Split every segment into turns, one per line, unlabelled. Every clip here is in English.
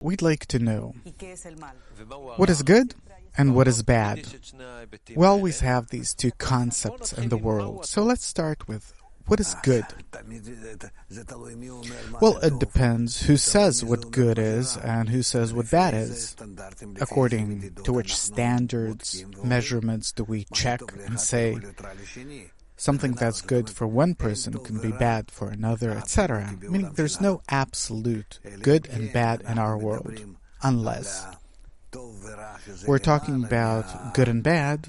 We'd like to know what is good and what is bad. We always have these two concepts in the world. So let's start with what is good. Well, it depends who says what good is and who says what bad is. According to which standards, measurements do we check and say something that's good for one person can be bad for another, etc. Meaning there's no absolute good and bad in our world, unless we're talking about good and bad,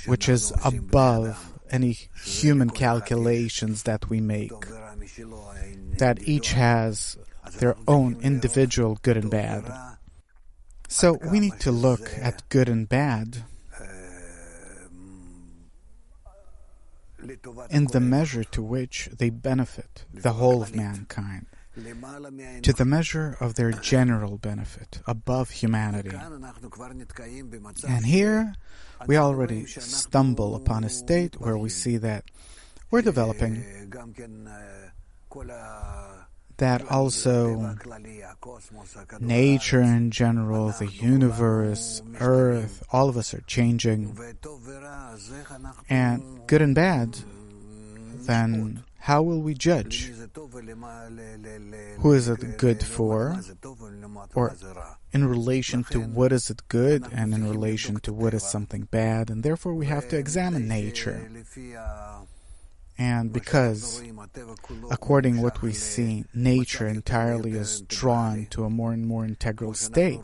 which is above any human calculations that we make, that each has their own individual good and bad. So we need to look at good and bad in the measure to which they benefit the whole of mankind, to the measure of their general benefit above humanity. And here we already stumble upon a state where we see that we're developing, that also nature in general, the universe, earth, all of us are changing. And good and bad, then how will we judge? Who is it good for? Or in relation to what is it good and in relation to what is something bad? And therefore we have to examine nature. And because, according to what we see, nature entirely is drawn to a more and more integral state.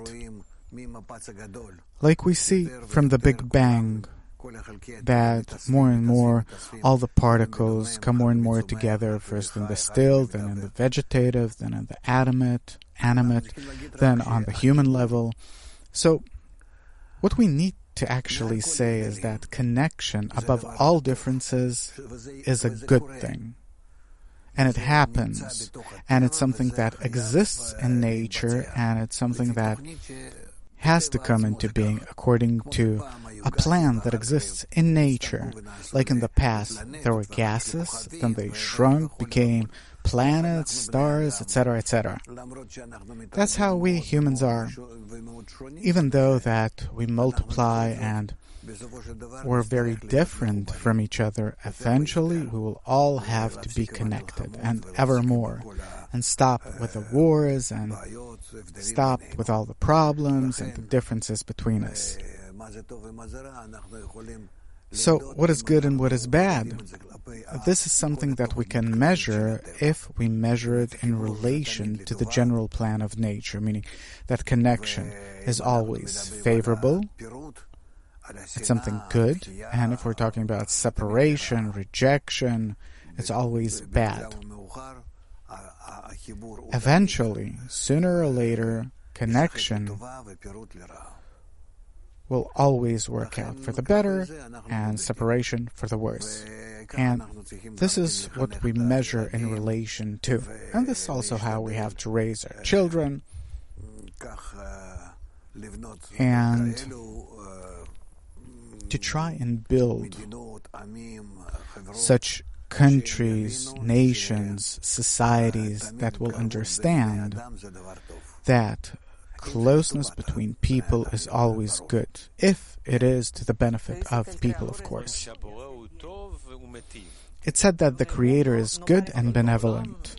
Like we see from the Big Bang, that more and more all the particles come more and more together, first in the still, then in the vegetative, then in the animate, then on the human level. So what we need to actually say is that connection above all differences is a good thing. And it happens. And it's something that exists in nature, and it's something that has to come into being according to a plan that exists in nature. Like in the past, there were gases, then they shrunk, became planets, stars, etc., etc. That's how we humans are. Even though that we multiply and we're very different from each other, eventually we will all have to be connected, and evermore, and stop with the wars, and stop with all the problems and the differences between us. So, what is good and what is bad? This is something that we can measure if we measure it in relation to the general plan of nature, meaning that connection is always favorable, it's something good, and if we're talking about separation, rejection, it's always bad. Eventually, sooner or later, connection will always work out for the better and separation for the worse. And this is what we measure in relation to. And this is also how we have to raise our children and to try and build such countries, nations, societies that will understand that closeness between people is always good, if it is to the benefit of people, of course. It's said that the Creator is good and benevolent.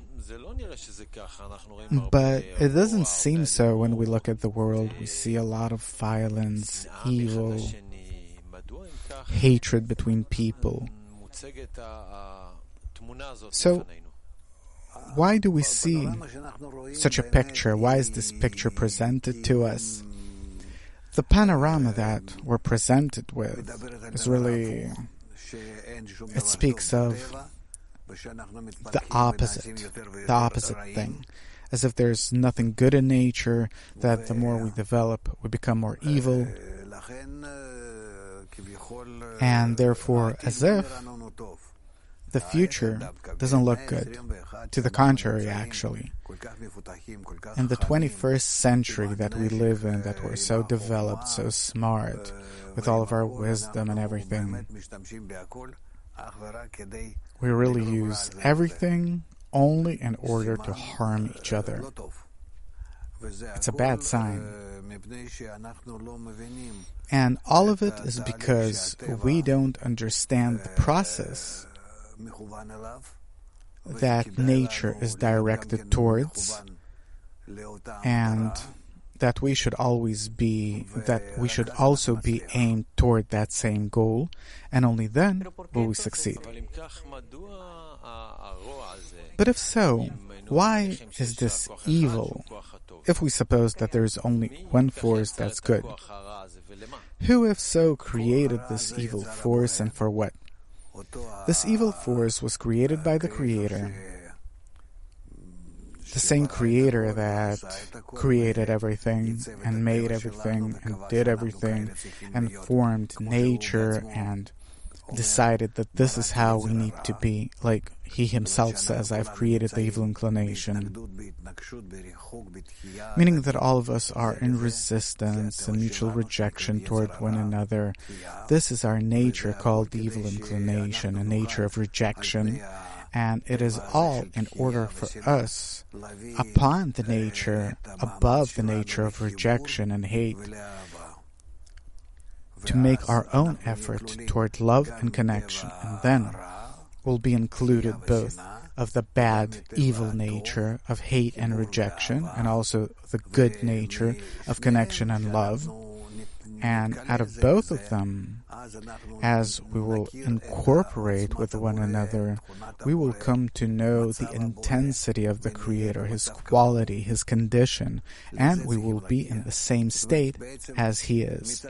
But it doesn't seem so when we look at the world. We see a lot of violence, evil, hatred between people. So, why do we see such a picture? Why is this picture presented to us? The panorama that we're presented with is really, it speaks of the opposite thing. As if there's nothing good in nature, that the more we develop, we become more evil. And therefore, as if the future doesn't look good. To the contrary, actually. In the 21st century that we live in, that we're so developed, so smart, with all of our wisdom and everything, we really use everything only in order to harm each other. It's a bad sign. And all of it is because we don't understand the process that nature is directed towards, and that we should also be aimed toward that same goal, and only then will we succeed. But if so, why is this evil, if we suppose that there is only one force that's good? Who, if so, created this evil force, and for what? This evil force was created by the Creator, the same Creator that created everything and made everything and did everything and formed nature and decided that this is how we need to be. Like He Himself says, I've created the evil inclination. Meaning that all of us are in resistance and mutual rejection toward one another. This is our nature called the evil inclination, a nature of rejection. And it is all in order for us, upon the nature, above the nature of rejection and hate, to make our own effort toward love and connection, and then will be included both of the bad, evil nature of hate and rejection, and also the good nature of connection and love. And out of both of them, as we will incorporate with one another, we will come to know the intensity of the Creator, His quality, His condition, and we will be in the same state as He is.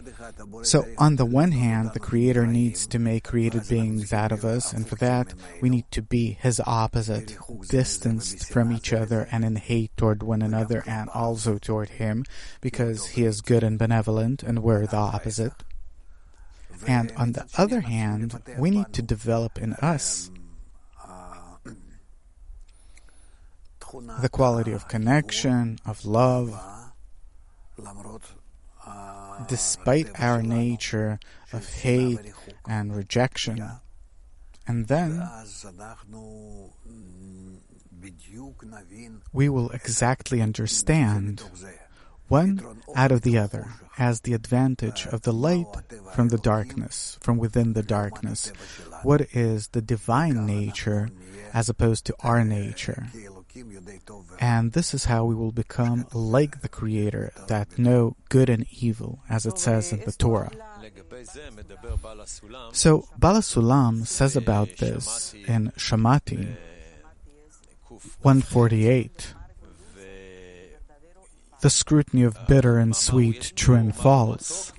So, on the one hand, the Creator needs to make created beings out of us, and for that, we need to be His opposite, distanced from each other and in hate toward one another and also toward Him, because He is good and benevolent, and we're the opposite. And on the other hand, we need to develop in us the quality of connection, of love, despite our nature of hate and rejection. And then we will exactly understand one out of the other as the advantage of the light from the darkness, from within the darkness. What is the divine nature as opposed to our nature? And this is how we will become like the Creator, that know good and evil, as it says in the Torah. So, Bala Sulam says about this in Shamati 148. The scrutiny of bitter and sweet, true and false.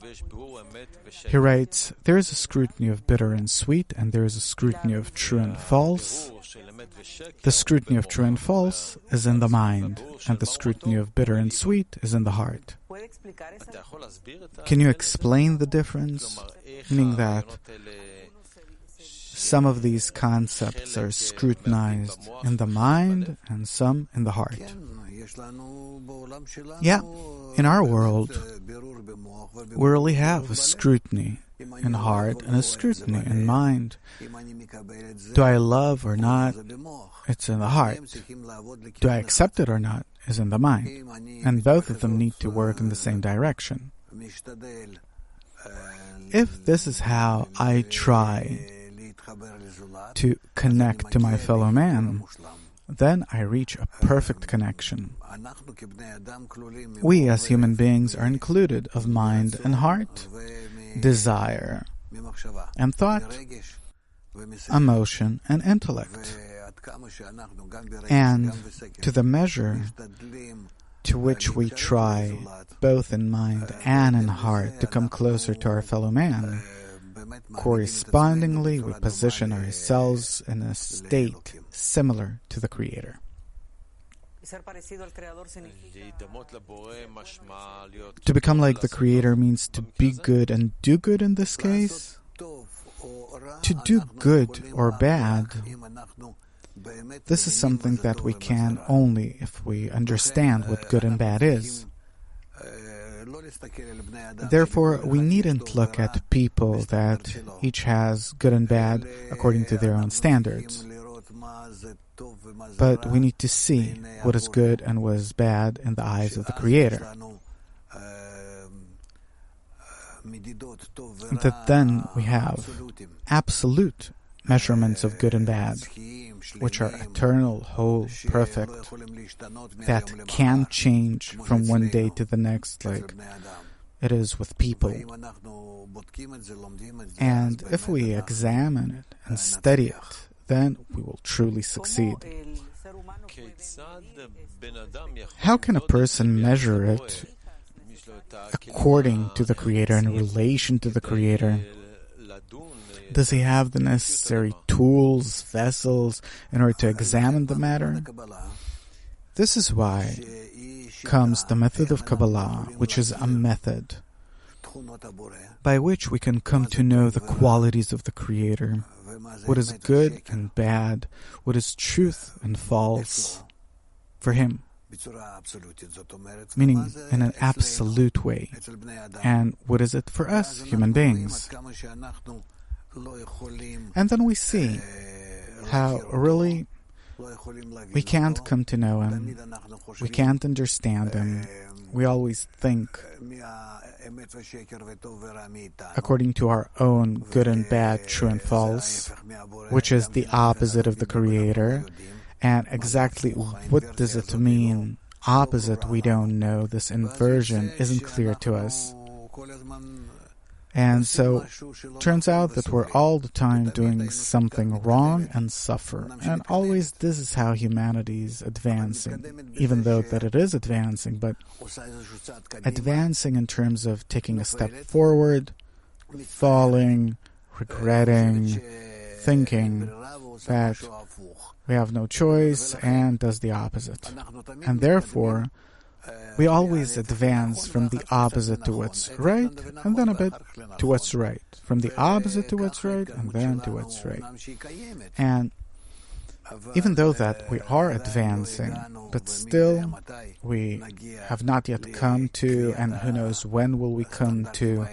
He writes, there is a scrutiny of bitter and sweet, and there is a scrutiny of true and false. The scrutiny of true and false is in the mind, and the scrutiny of bitter and sweet is in the heart. Can you explain the difference? Meaning that some of these concepts are scrutinized in the mind and some in the heart. Yeah, in our world, we really have a scrutiny in heart and a scrutiny in mind. Do I love or not? It's in the heart. Do I accept it or not? Is in the mind. And both of them need to work in the same direction. If this is how I try to connect to my fellow man, then I reach a perfect connection. We as human beings are included of mind and heart, desire and thought, emotion and intellect. And to the measure to which we try, both in mind and in heart, to come closer to our fellow man, correspondingly we position ourselves in a state similar to the Creator. To become like the Creator means to be good and do good in this case. To do good or bad, this is something that we can only if we understand what good and bad is. Therefore, we needn't look at people that each has good and bad according to their own standards. But we need to see what is good and what is bad in the eyes of the Creator. That then we have absolute measurements of good and bad, which are eternal, whole, perfect, that can change from one day to the next, like it is with people. And if we examine it and study it, then we will truly succeed. How can a person measure it according to the Creator, in relation to the Creator? Does he have the necessary tools, vessels, in order to examine the matter? This is why comes the method of Kabbalah, which is a method by which we can come to know the qualities of the Creator, what is good and bad, what is truth and false for Him, meaning in an absolute way. And what is it for us, human beings? And then we see how really we can't come to know Him, we can't understand Him. We always think according to our own good and bad, true and false, which is the opposite of the Creator. And exactly what does it mean? Opposite, we don't know. This inversion isn't clear to us. And so turns out that we're all the time doing something wrong and suffer. And always this is how humanity is advancing, even though that it is advancing, but advancing in terms of taking a step forward, falling, regretting, thinking that we have no choice, and does the opposite. And therefore, we always advance from the opposite to what's right, and then a bit to what's right. From the opposite to what's right, and then to what's right. And even though that we are advancing, but still we have not yet come to, and who knows when will we come to,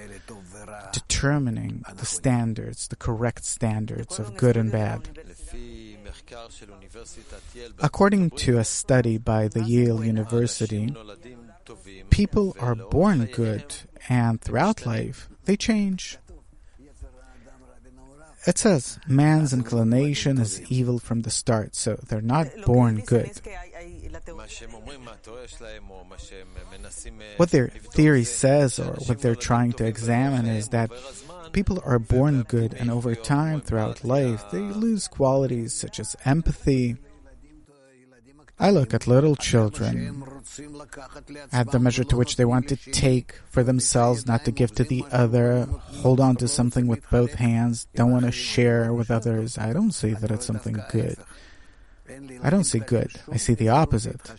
determining the standards, the correct standards of good and bad. According to a study by the Yale University, people are born good, and throughout life, they change. It says, man's inclination is evil from the start, so they're not born good. What their theory says, or what they're trying to examine, is that people are born good, and over time, throughout life, they lose qualities such as empathy. I look at little children, at the measure to which they want to take for themselves, not to give to the other, hold on to something with both hands, don't want to share with others. I don't see that it's something good. I don't see good. I see the opposite.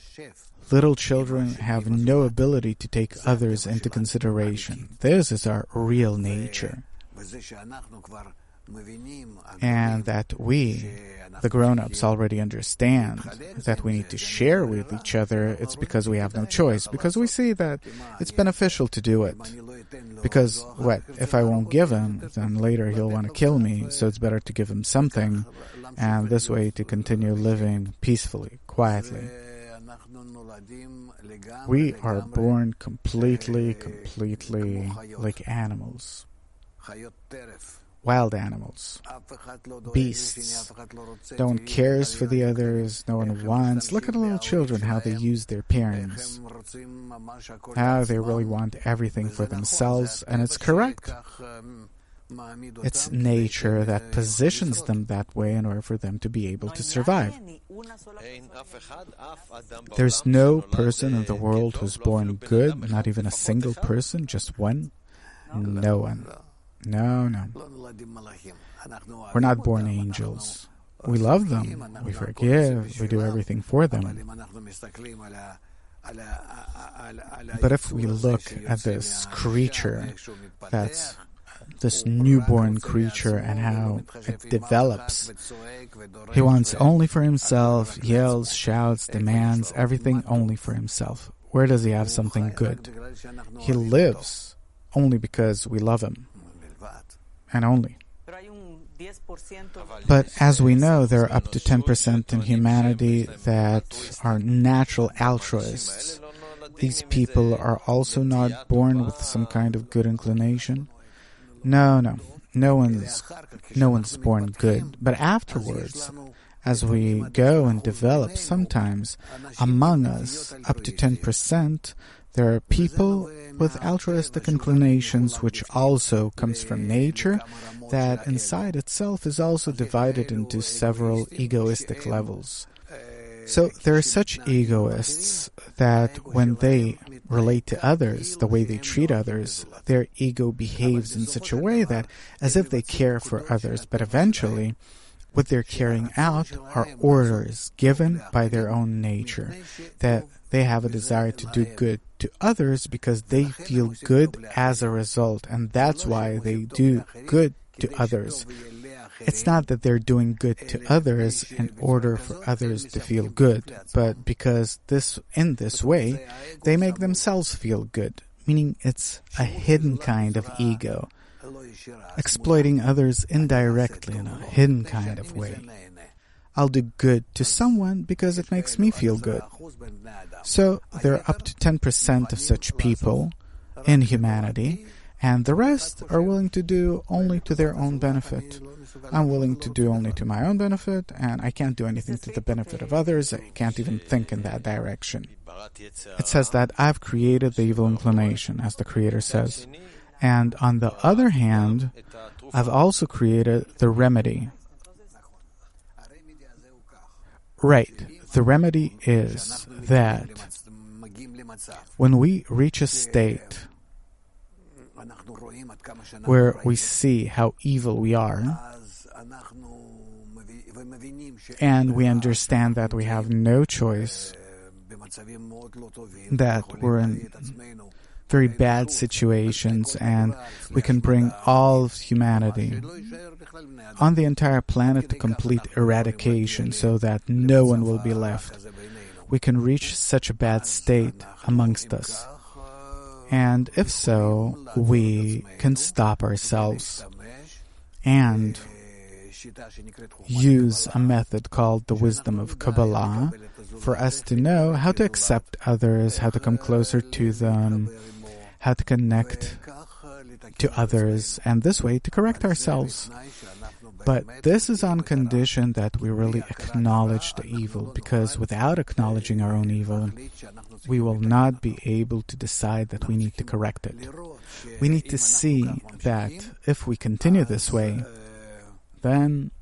Little children have no ability to take others into consideration. This is our real nature. And that we, the grown-ups, already understand that we need to share with each other. It's because we have no choice, because we see that it's beneficial to do it. Because, if I won't give him, then later he'll want to kill me, so it's better to give him something, and this way to continue living peacefully, quietly. We are born completely like animals. Wild animals, beasts. No one cares for the others, no one wants. Look at little children, how they use their parents. How they really want everything for themselves, and it's correct. It's nature that positions them that way in order for them to be able to survive. There's no person in the world who's born good, not even a single person, just one. No one. No. We're not born angels. We love them. We forgive. We do everything for them. But if we look at this creature, that's this newborn creature, and how it develops, he wants only for himself, yells, shouts, demands, everything only for himself. Where does he have something good? He lives only because we love him. And only. But as we know, there are up to 10% in humanity that are natural altruists. These people are also not born with some kind of good inclination. No one's born good. But afterwards, as we go and develop, sometimes among us, up to 10%, there are people with altruistic inclinations, which also comes from nature, that inside itself is also divided into several egoistic levels. So there are such egoists that when they relate to others, the way they treat others, their ego behaves in such a way that as if they care for others, but eventually what they're carrying out are orders given by their own nature, that they have a desire to do good to others because they feel good as a result, and that's why they do good to others. It's not that they're doing good to others in order for others to feel good, but because in this way, they make themselves feel good, meaning it's a hidden kind of ego, exploiting others indirectly in a hidden kind of way. I'll do good to someone because it makes me feel good. So there are up to 10% of such people in humanity, and the rest are willing to do only to their own benefit. I'm willing to do only to my own benefit, and I can't do anything to the benefit of others. I can't even think in that direction. It says that I've created the evil inclination, as the Creator says. And on the other hand, I've also created the remedy. Right. The remedy is that when we reach a state where we see how evil we are, and we understand that we have no choice, that we're in very bad situations, and we can bring all of humanity on the entire planet to complete eradication so that no one will be left. We can reach such a bad state amongst us. And if so, we can stop ourselves and use a method called the wisdom of Kabbalah for us to know how to accept others, how to come closer to them, how to connect to others, and this way to correct ourselves. But this is on condition that we really acknowledge the evil, because without acknowledging our own evil, we will not be able to decide that we need to correct it. We need to see that if we continue this way, then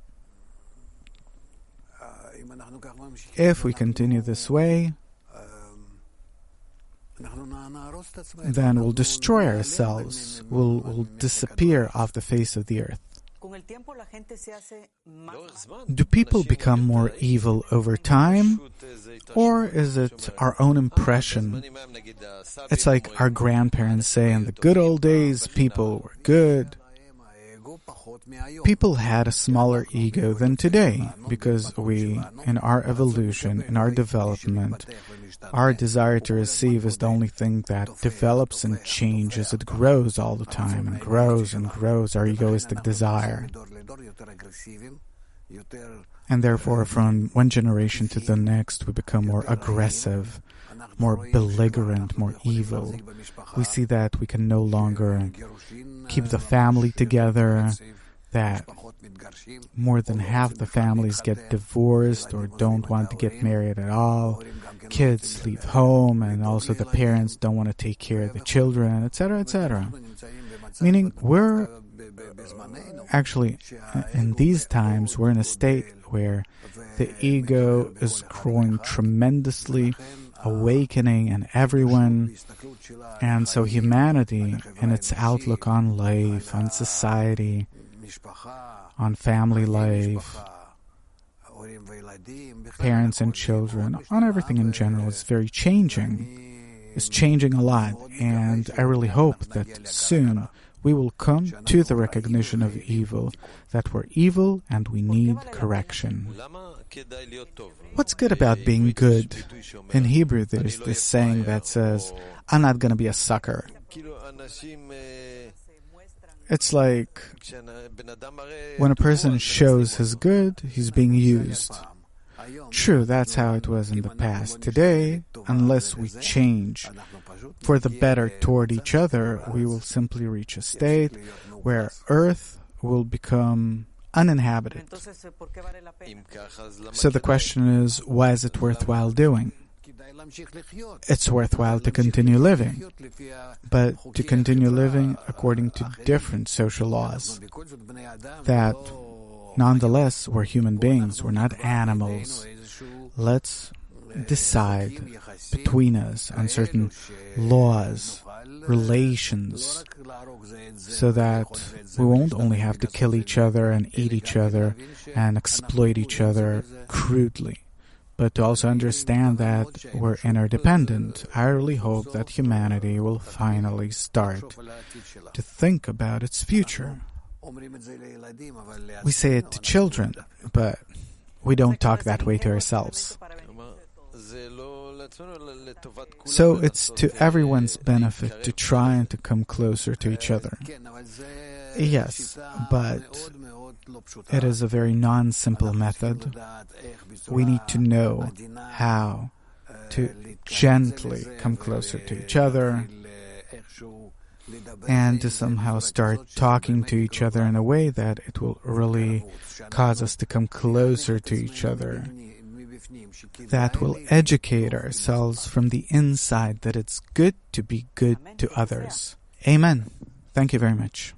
then we'll destroy ourselves. We'll disappear off the face of the earth. Do people become more evil over time? Or is it our own impression? It's like our grandparents say, in the good old days, people were good. People had a smaller ego than today because we, in our evolution, in our development, our desire to receive is the only thing that develops and changes. It grows all the time and grows, our egoistic desire. And therefore, from one generation to the next, we become more aggressive, more belligerent, more evil. We see that we can no longer keep the family together, that more than half the families get divorced or don't want to get married at all. Kids leave home, and also the parents don't want to take care of the children, etc., etc. Meaning, we're actually, in these times, we're in a state where the ego is growing tremendously, awakening in everyone. And so humanity, in its outlook on life, on society, on family life, parents and children, on everything in general, is very changing. It's changing a lot, and I really hope that soon we will come to the recognition of evil, that we're evil and we need correction. What's good about being good? In Hebrew, there's this saying that says, I'm not going to be a sucker. It's like when a person shows his good, he's being used. True, that's how it was in the past. Today, unless we change for the better toward each other, we will simply reach a state where Earth will become uninhabited. So the question is, why is it worthwhile doing? It's worthwhile to continue living, but to continue living according to different social laws. That, nonetheless, we're human beings, we're not animals. Let's decide between us on certain laws, relations, so that we won't only have to kill each other and eat each other and exploit each other crudely, but to also understand that we're interdependent. I really hope that humanity will finally start to think about its future. We say it to children, but we don't talk that way to ourselves. So it's to everyone's benefit to try and to come closer to each other. Yes, but it is a very non-simple method. We need to know how to gently come closer to each other and to somehow start talking to each other in a way that it will really cause us to come closer to each other. That will educate ourselves from the inside that it's good to be good to others. Amen. Thank you very much.